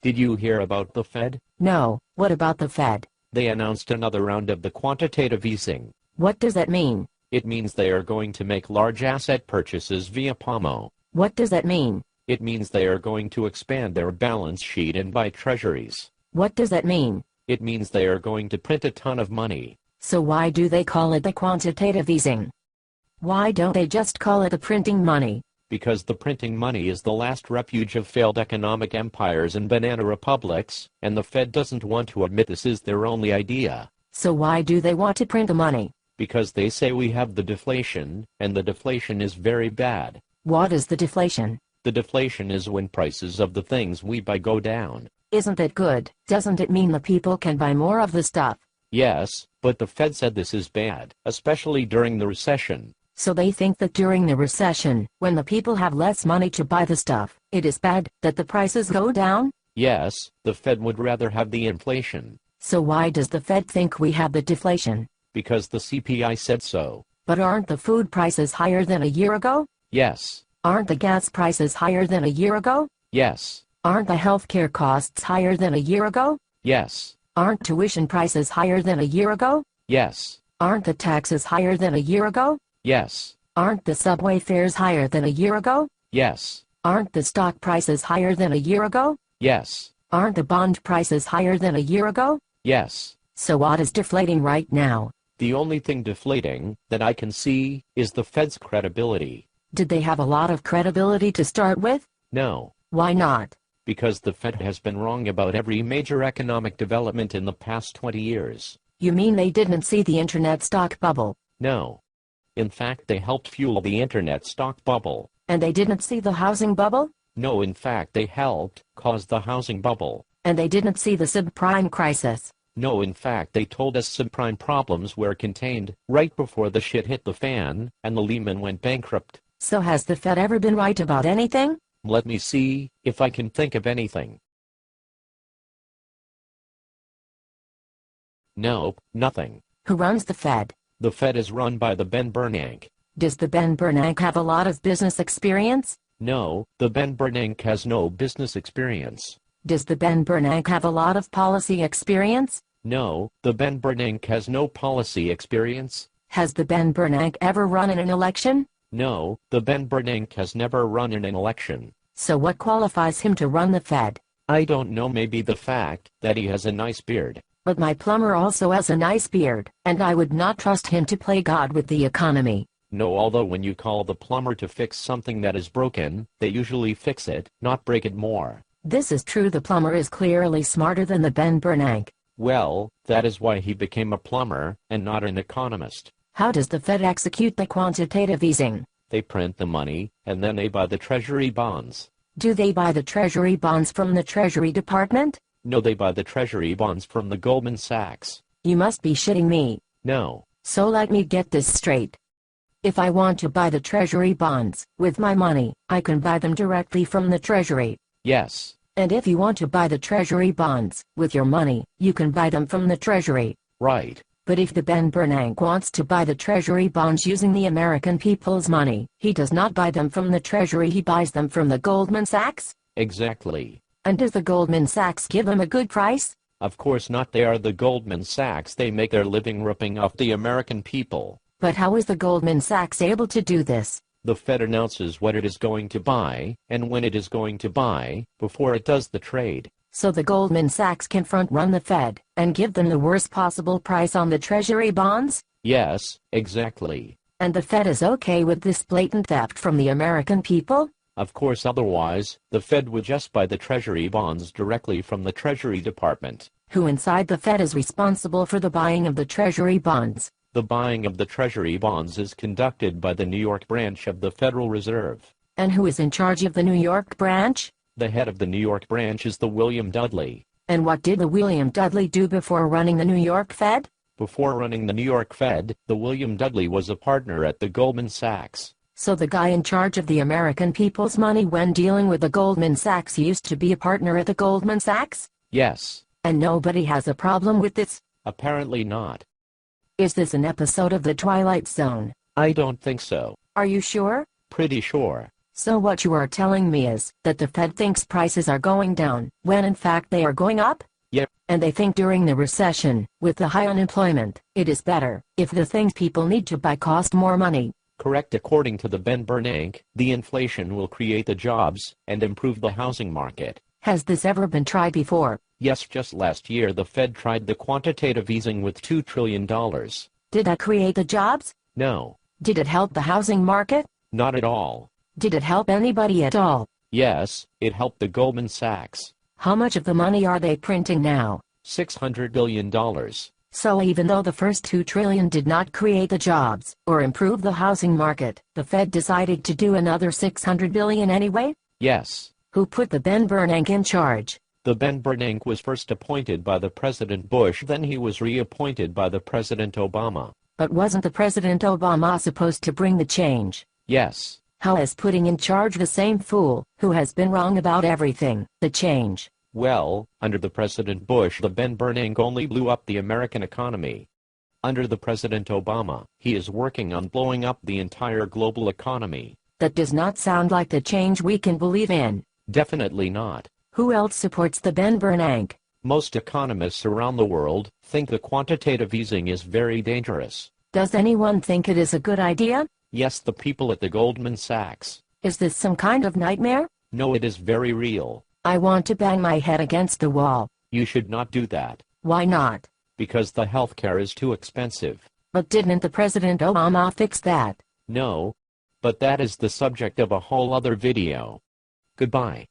Did you hear about the Fed? No, what about the Fed? They announced another round of the quantitative easing. What does that mean? It means they are going to make large asset purchases via PAMO. What does that mean? It means they are going to expand their balance sheet and buy treasuries. What does that mean? It means they are going to print a ton of money. So why do they call it the quantitative easing? Why don't they just call it the printing money? Because the printing money is the last refuge of failed economic empires and banana republics, and the Fed doesn't want to admit this is their only idea. So why do they want to print the money? Because they say we have the deflation, and the deflation is very bad. What is the deflation? The deflation is when prices of the things we buy go down. Isn't that good? Doesn't it mean the people can buy more of the stuff? Yes, but the Fed said this is bad, especially during the recession. So they think that during the recession, when the people have less money to buy the stuff, it is bad that the prices go down? Yes, the Fed would rather have the inflation. So why does the Fed think we have the deflation? Because the CPI said so. But aren't the food prices higher than a year ago? Yes. Aren't the gas prices higher than a year ago? Yes. Aren't the healthcare costs higher than a year ago? Yes. Aren't tuition prices higher than a year ago? Yes. Aren't the taxes higher than a year ago? Yes. Aren't the subway fares higher than a year ago? Yes. Aren't the stock prices higher than a year ago? Yes. Aren't the bond prices higher than a year ago? Yes. So what is deflating right now? The only thing deflating that I can see is the Fed's credibility. Did they have a lot of credibility to start with? No. Why not? Because the Fed has been wrong about every major economic development in the past 20 years. You mean they didn't see the internet stock bubble? No. In fact, they helped fuel the internet stock bubble. And they didn't see the housing bubble? No, in fact, they helped cause the housing bubble. And they didn't see the subprime crisis? No, in fact, they told us subprime problems were contained right before the shit hit the fan and the Lehman went bankrupt. So has the Fed ever been right about anything? Let me see if I can think of anything. Nope, nothing. Who runs the Fed? The Fed is run by the Ben Bernanke. Does the Ben Bernanke have a lot of business experience? No, the Ben Bernanke has no business experience. Does the Ben Bernanke have a lot of policy experience? No, the Ben Bernanke has no policy experience. Has the Ben Bernanke ever run in an election? No, the Ben Bernanke has never run in an election. So what qualifies him to run the Fed? I don't know, maybe the fact that he has a nice beard. But my plumber also has a nice beard, and I would not trust him to play God with the economy. No, although when you call the plumber to fix something that is broken, they usually fix it, not break it more. This is true. The plumber is clearly smarter than the Ben Bernanke. Well, that is why he became a plumber, and not an economist. How does the Fed execute the quantitative easing? They print the money, and then they buy the treasury bonds. Do they buy the treasury bonds from the Treasury Department? No, they buy the treasury bonds from the Goldman Sachs. You must be shitting me. No. So let me get this straight. If I want to buy the treasury bonds with my money, I can buy them directly from the Treasury. Yes. And if you want to buy the treasury bonds with your money, you can buy them from the Treasury. Right. But if the Ben Bernanke wants to buy the treasury bonds using the American people's money, he does not buy them from the Treasury, he buys them from the Goldman Sachs? Exactly. And does the Goldman Sachs give him a good price? Of course not. They are the Goldman Sachs. They make their living ripping off the American people. But how is the Goldman Sachs able to do this? The Fed announces what it is going to buy, and when it is going to buy, before it does the trade. So the Goldman Sachs can front-run the Fed, and give them the worst possible price on the treasury bonds? Yes, exactly. And the Fed is okay with this blatant theft from the American people? Of course, otherwise, the Fed would just buy the treasury bonds directly from the Treasury Department. Who inside the Fed is responsible for the buying of the treasury bonds? The buying of the treasury bonds is conducted by the New York branch of the Federal Reserve. And who is in charge of the New York branch? The head of the New York branch is the William Dudley. And what did the William Dudley do before running the New York Fed? Before running the New York Fed, the William Dudley was a partner at the Goldman Sachs. So the guy in charge of the American people's money when dealing with the Goldman Sachs used to be a partner at the Goldman Sachs? Yes. And nobody has a problem with this? Apparently not. Is this an episode of The Twilight Zone? I don't think so. Are you sure? Pretty sure. So what you are telling me is that the Fed thinks prices are going down, when in fact they are going up? Yep. And they think during the recession, with the high unemployment, it is better if the things people need to buy cost more money. Correct. According to the Ben Bernanke, the inflation will create the jobs and improve the housing market. Has this ever been tried before? Yes, just last year the Fed tried the quantitative easing with $2 trillion. Did that create the jobs? No. Did it help the housing market? Not at all. Did it help anybody at all? Yes, it helped the Goldman Sachs. How much of the money are they printing now? $600 billion. So even though the first $2 trillion did not create the jobs or improve the housing market, the Fed decided to do another $600 billion anyway? Yes. Who put the Ben Bernanke in charge? The Ben Bernanke was first appointed by the President Bush, then he was reappointed by the President Obama. But wasn't the President Obama supposed to bring the change? Yes. How is putting in charge the same fool, who has been wrong about everything, the change? Well, under the President Bush, the Ben Bernanke only blew up the American economy. Under the President Obama, he is working on blowing up the entire global economy. That does not sound like the change we can believe in. Definitely not. Who else supports the Ben Bernanke? Most economists around the world think the quantitative easing is very dangerous. Does anyone think it is a good idea? Yes, the people at the Goldman Sachs. Is this some kind of nightmare? No, it is very real. I want to bang my head against the wall. You should not do that. Why not? Because the healthcare is too expensive. But didn't the President Obama fix that? No. But that is the subject of a whole other video. Goodbye.